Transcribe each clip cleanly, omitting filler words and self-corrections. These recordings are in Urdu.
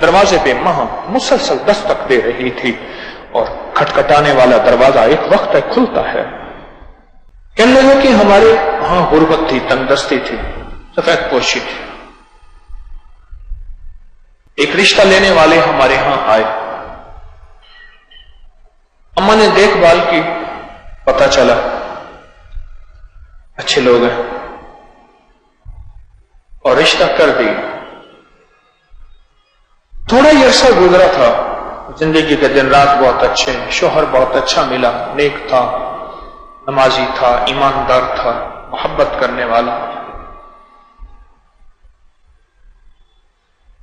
دروازے پہ ماں مسلسل دستک دے رہی تھی اور کھٹکھٹانے والا دروازہ ایک وقت تک کھلتا ہے. کہنے لگا کہ ہمارے ہاں غربت تھی، تندرستی تھی، سفید پوشی تھی. ایک رشتہ لینے والے ہمارے ہاں آئے. اماں نے دیکھ بھال کی، پتہ چلا اچھے لوگ ہیں اور رشتہ کر دی. تھوڑا ہی عرصہ گزرا تھا، زندگی کے دن رات بہت اچھے، شوہر بہت اچھا ملا، نیک تھا، نمازی تھا، ایماندار تھا، محبت کرنے والا.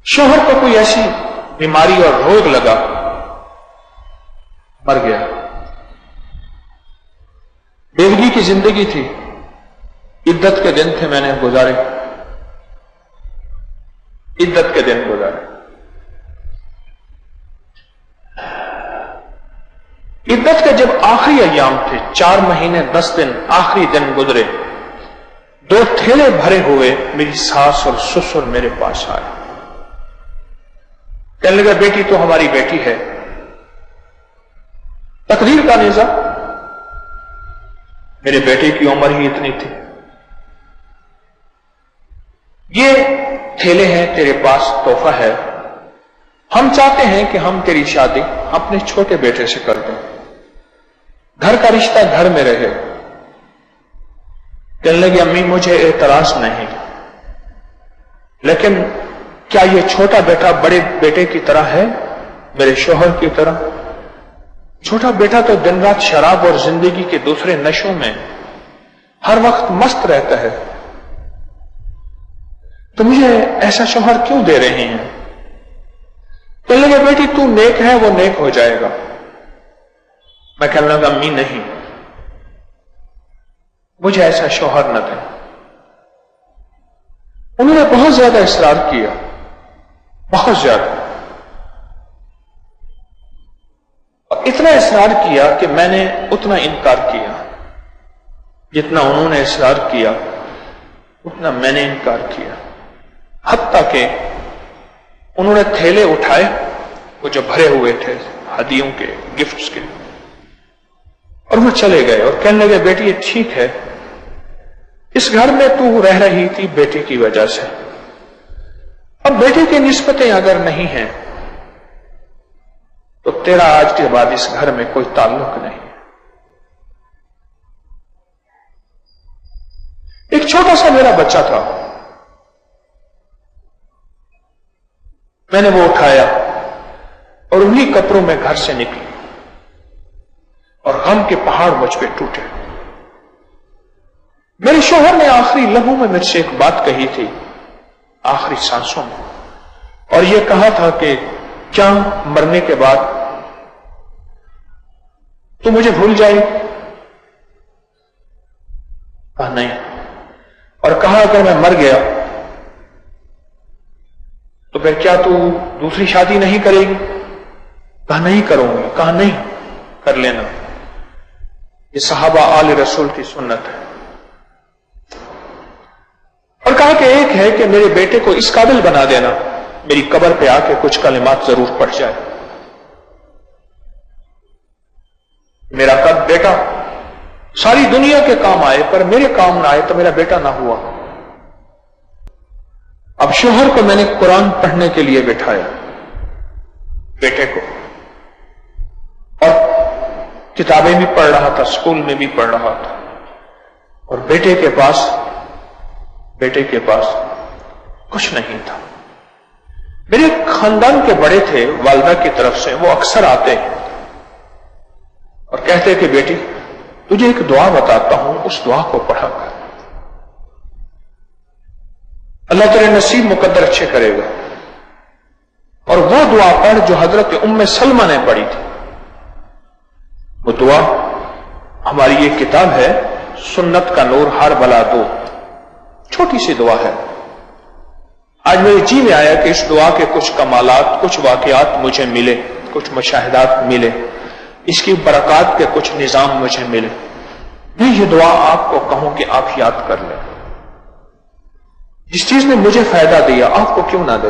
شوہر کو کوئی ایسی بیماری اور روگ لگا، مر گیا. بیوگی کی زندگی تھی، عدت کے دن تھے، میں نے گزارے، عدت کے دن گزارے. عدت کے جب آخری ایام تھے، 4 مہینے 10 دن، آخری دن گزرے، 2 تھیلے بھرے ہوئے میری ساس اور سسر میرے پاس آئے. کہنے لگا بیٹی تو ہماری بیٹی ہے، تقدیر کا نیزہ، میرے بیٹے کی عمر ہی اتنی تھی، یہ تھیلے ہیں تیرے پاس، تحفہ ہے، ہم چاہتے ہیں کہ ہم تیری شادی اپنے چھوٹے بیٹے سے کر دیں، گھر کا رشتہ گھر میں رہے. کہنے لگی امی مجھے اعتراض نہیں، لیکن کیا یہ چھوٹا بیٹا بڑے بیٹے کی طرح ہے، میرے شوہر کی طرح؟ چھوٹا بیٹا تو دن رات شراب اور زندگی کے دوسرے نشوں میں ہر وقت مست رہتا ہے، تو مجھے ایسا شوہر کیوں دے رہے ہیں؟ کہنے لگے بیٹی تو نیک ہے، وہ نیک ہو جائے گا. میں کہنے لگا امی نہیں، مجھے ایسا شوہر نہ دیں. انہوں نے بہت زیادہ اصرار کیا، بہت زیادہ، اور اتنا اصرار کیا کہ میں نے اتنا انکار کیا. جتنا انہوں نے اصرار کیا اتنا میں نے انکار کیا. حتیٰ کہ انہوں نے تھیلے اٹھائے، وہ جو بھرے ہوئے تھے ہدیوں کے، گفٹس کے، اور وہ چلے گئے اور کہنے لگے بیٹی یہ ٹھیک ہے، اس گھر میں تو رہ رہی تھی بیٹے کی وجہ سے، اب بیٹے کی نسبتیں اگر نہیں ہیں تو تیرا آج کے بعد اس گھر میں کوئی تعلق نہیں. ایک چھوٹا سا میرا بچہ تھا، میں نے وہ اٹھایا اور انہی کپڑوں میں گھر سے نکلی اور غم کے پہاڑ مجھ پہ ٹوٹے. میرے شوہر نے آخری لمحوں میں مجھ سے ایک بات کہی تھی، آخری سانسوں میں، اور یہ کہا تھا کہ کیا مرنے کے بعد تو مجھے بھول جائے گی؟ کہا نہیں. اور کہا اگر میں مر گیا تو پھر کیا تو دوسری شادی نہیں کرے گی؟ کہا نہیں کروں گی. کہا نہیں، کر لینا، یہ صحابہ آل رسول کی سنت ہے. اور کہا کہ ایک ہے کہ میرے بیٹے کو اس قابل بنا دینا میری قبر پہ آ کے کچھ کلمات ضرور پڑھ جائے. میرا کب بیٹا ساری دنیا کے کام آئے پر میرے کام نہ آئے تو میرا بیٹا نہ ہوا. اب شوہر کو میں نے قرآن پڑھنے کے لیے بٹھایا، بیٹے کو، اور کتابیں بھی پڑھ رہا تھا، اسکول میں بھی پڑھ رہا تھا، اور بیٹے کے پاس کچھ نہیں تھا. میرے خاندان کے بڑے تھے والدہ کی طرف سے، وہ اکثر آتے اور کہتے کہ بیٹی تجھے ایک دعا بتاتا ہوں، اس دعا کو پڑھا کر، اللہ تیرے نصیب مقدر اچھے کرے گا. اور وہ دعا پڑھ جو حضرت ام سلمہ نے پڑھی تھی. وہ دعا ہماری یہ کتاب ہے سنت کا نور ہر بلا دو، چھوٹی سی دعا ہے. آج میرے جی میں آیا کہ اس دعا کے کچھ کمالات، کچھ واقعات مجھے ملے، کچھ مشاہدات ملے، اس کی برکات کے کچھ نظام مجھے ملے. میں یہ دعا آپ کو کہوں کہ آپ یاد کر لیں. جس چیز نے مجھے فائدہ دیا آپ کو کیوں نہ دے.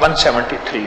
173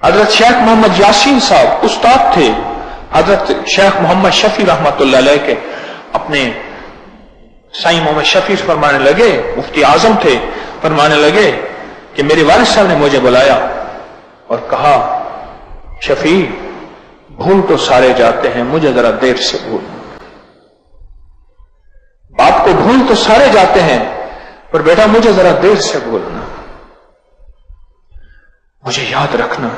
حضرت شیخ محمد یاسین صاحب استاد تھے حضرت شیخ محمد شفیع رحمۃ اللہ علیہ کے، اپنے سائیں محمد شفیع فرمانے لگے، مفتی اعظم تھے، فرمانے لگے کہ میرے والد صاحب نے مجھے بلایا اور کہا شفیع بھول تو سارے جاتے ہیں، مجھے ذرا دیر سے بھول، باپ کو بھول تو سارے جاتے ہیں پر بیٹا مجھے ذرا دیر سے بھولنا، مجھے یاد رکھنا،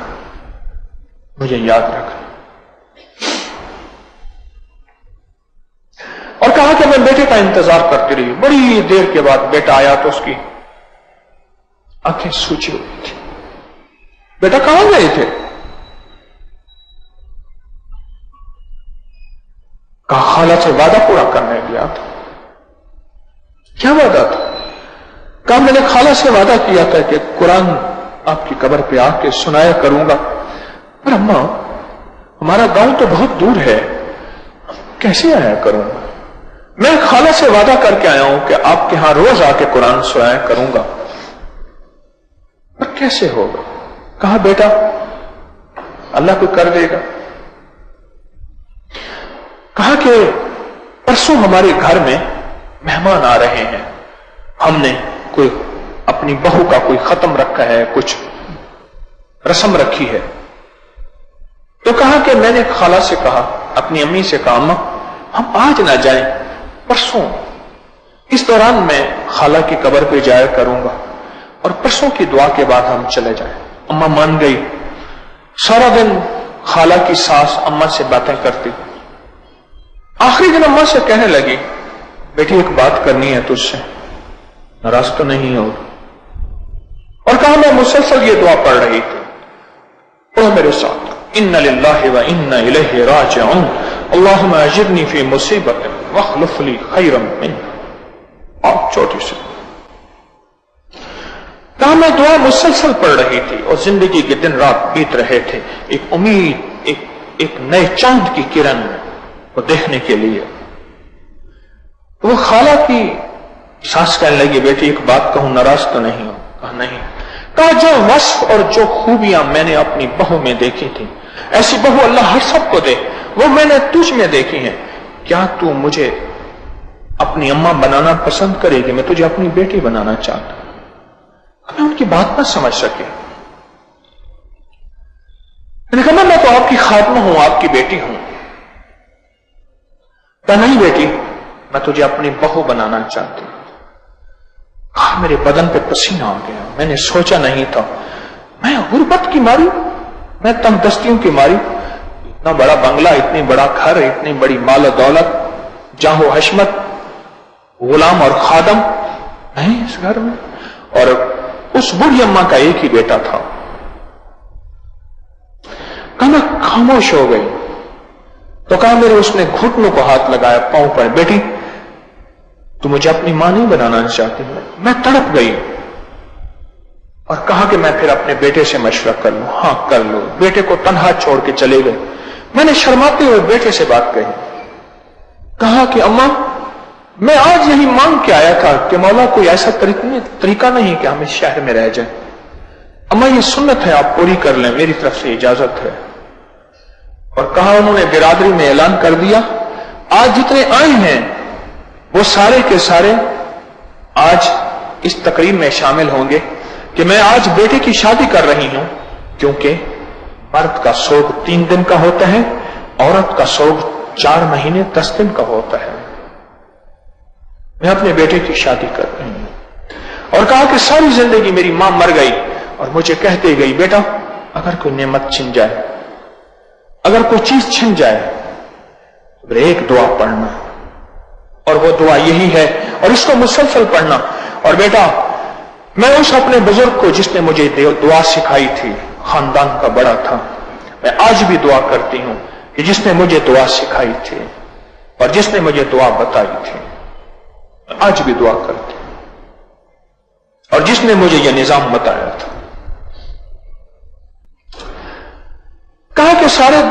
مجھے یاد رکھنا۔ اور کہا کہ میں بیٹے کا انتظار کرتی رہی، بڑی دیر کے بعد بیٹا آیا تو اس کی آنکھیں سوچی ہوئی تھی۔ بیٹا کہاں گئے تھے؟ کہا خالہ سے وعدہ پورا کرنے گیا تھا۔ کیا وعدہ تھا؟ کہا میں نے خالہ سے وعدہ کیا تھا کہ قرآن آپ کی قبر پہ آ کے سنایا کروں گا، پر اماں ہمارا گاؤں تو بہت دور ہے، کیسے آیا کروں گا؟ میں خالہ سے وعدہ کر کے آیا ہوں کہ آپ کے ہاں روز آ کے قرآن سنایا کروں گا، پر کیسے ہوگا؟ کہا بیٹا اللہ کو کر دے گا۔ کہا کہ پرسوں ہمارے گھر میں مہمان آ رہے ہیں، ہم نے کوئی اپنی بہو کا کوئی ختم رکھا ہے، کچھ رسم رکھی ہے، تو کہا کہ میں نے خالہ سے کہا، اپنی امی سے کہا اماں ہم آج نہ جائیں، پرسوں اس دوران میں خالہ کی قبر پہ جایا کروں گا اور پرسوں کی دعا کے بعد ہم چلے جائیں۔ اماں مان گئی، سارا دن خالہ کی ساس اماں سے باتیں کرتی، آخری دن اماں سے کہنے لگی بیٹی ایک بات کرنی ہے تجھ سے، ناراض تو نہیں ہو؟ اور کہا میں مسلسل یہ دعا پڑھ رہی تھی، پڑھو میرے ساتھ، ان للہ و انا الیہ راجعون اللہم اجرنی فی مصیبت واخلف لی خیرا منہا۔ آپ چھوٹی سی کہا میں دعا مسلسل پڑھ رہی تھی اور زندگی کے دن رات بیت رہے تھے ایک امید، ایک نئے چاند کی کرن کو دیکھنے کے لیے۔ وہ خالہ کی ساس کہنے لگی بیٹی ایک بات کہوں، ناراض تو نہیں ہو؟ کہا نہیں۔ کہا جو وصف اور جو خوبیاں میں نے اپنی بہو میں دیکھی تھی، ایسی بہو اللہ ہر سب کو دے، وہ میں نے تجھ میں دیکھی ہیں، کیا تو مجھے اپنی اماں بنانا پسند کرے گی؟ میں تجھے اپنی بیٹی بنانا چاہتا ہوں۔ میں ان کی بات نہ سمجھ سکے، میں نے کہا میں تو آپ کی خادمہ ہوں، آپ کی بیٹی ہوں۔ کہا نہیں بیٹی میں تجھے اپنی بہو بنانا چاہتی ہوں۔ میرے بدن پہ پسینہ آ گیا، میں نے سوچا نہیں تھا، میں غربت کی ماری، میں تنگ دستیوں کی ماری، اتنا بڑا بنگلہ، اتنی بڑا گھر، اتنی بڑی مال و دولت، جاہ و حشمت، غلام اور خادم نہیں اس گھر میں، اور اس بڑھی اماں کا ایک ہی بیٹا تھا۔ کہا میں خاموش ہو گئی، تو کہا میرے اس نے گھٹنوں کو ہاتھ لگایا پاؤں پر، بیٹی تو مجھے اپنی ماں نہیں بنانا چاہتی؟ میں تڑپ گئی اور کہا کہ میں پھر اپنے بیٹے سے مشورہ کر لوں۔ ہاں کر لو۔ بیٹے کو تنہا چھوڑ کے چلے گئے۔ میں نے شرماتے ہوئے بیٹے سے بات کہی، کہا کہ اماں میں آج یہی مانگ کے آیا تھا کہ مولا کوئی ایسا طریقہ نہیں کہ ہم اس شہر میں رہ جائیں، اماں یہ سنت ہے آپ پوری کر لیں، میری طرف سے اجازت ہے۔ اور کہا انہوں نے برادری میں اعلان کر دیا آج جتنے آئے ہیں وہ سارے کے سارے آج اس تقریب میں شامل ہوں گے کہ میں آج بیٹے کی شادی کر رہی ہوں، کیونکہ مرد کا سوگ 3 دن کا ہوتا ہے، عورت کا سوگ 4 مہینے 10 دن کا ہوتا ہے، میں اپنے بیٹے کی شادی کر رہی ہوں۔ اور کہا کہ ساری زندگی میری ماں مر گئی اور مجھے کہتے گئی بیٹا اگر کوئی نعمت چھن جائے، اگر کوئی چیز چھن جائے تو ایک دعا پڑھنا، اور وہ دعا یہی ہے اور اس کو مسلسل پڑھنا۔ اور بیٹا میں اس اپنے بزرگ کو جس نے مجھے دعا سکھائی تھی، خاندان کا بڑا تھا، میں آج بھی دعا کرتی ہوں کہ جس نے مجھے دعا سکھائی تھی اور جس نے مجھے دعا بتائی تھی، آج بھی دعا کرتی ہوں، اور جس نے مجھے یہ نظام بتایا تھا۔ کہا کہ سارے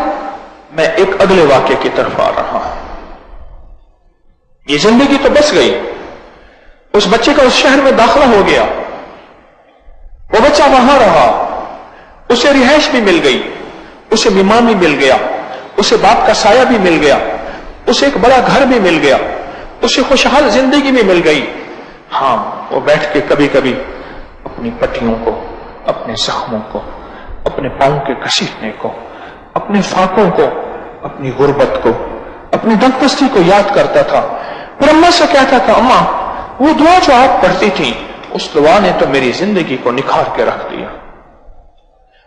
میں ایک اگلے واقعے کی طرف آ رہا ہوں۔ یہ زندگی تو بس گئی، اس بچے کا اس شہر میں داخلہ ہو گیا، وہ بچہ وہاں رہا، اسے رہائش بھی مل گئی، اسے مہمان بھی مل گیا، اسے باپ کا سایہ بھی مل گیا، اسے ایک بڑا گھر بھی مل گیا، اسے خوشحال زندگی بھی مل گئی۔ ہاں، وہ بیٹھ کے کبھی کبھی اپنی پٹیوں کو، اپنے زخموں کو، اپنے پاؤں کے گھسیٹنے کو، اپنے فاقوں کو، اپنی غربت کو، اپنی دنپستی کو یاد کرتا تھا۔ پھر اماں سے کہتا تھا، اماں وہ دعا جو آپ پڑھتی تھی، اس دعا نے تو میری زندگی کو نکھار کے رکھ دیا،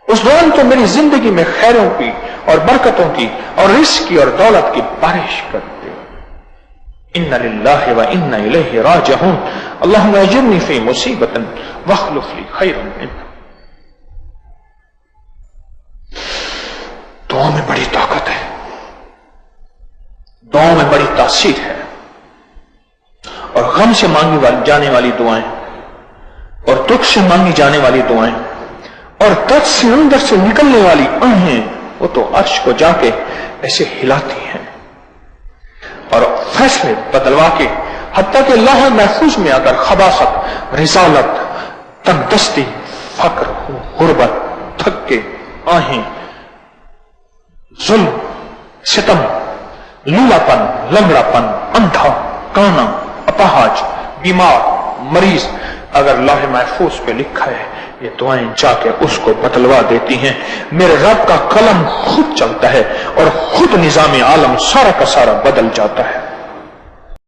اس دعا نے تو میری زندگی میں خیروں کی اور برکتوں کی اور رزق کی اور دولت کی بارش کر دی۔ ان للہ و انا الیہ راجعون، اللہم اجرنی فی مصیبۃ واخلف لی خیرا منہا۔ دعا میں بڑی طاقت ہے، دعا میں بڑی تاثیر ہے، اور غم سے مانگی جانے والی دعائیں اور دکھ سے مانگی جانے والی دعائیں اور درد سے اندر سے نکلنے والی آہیں، وہ تو عرش کو جا کے ایسے ہلاتی ہیں اور فیصلے بدلوا کے، حتیٰ کہ لوح محفوظ میں اگر خباثت، رسالت، تنگ دستی، فقر، غربت، تھکے، آہیں، ظلم، ستم، لولا پن، لنگڑا پن، اندھا، کانا، اپاہج، بیمار، مریض، اگر لوح محفوظ پہ لکھا ہے، یہ دعائیں جا کے اس کو بدلوا دیتی ہیں۔ میرے رب کا قلم خود چلتا ہے اور خود نظام عالم سارا کا سارا بدل جاتا ہے۔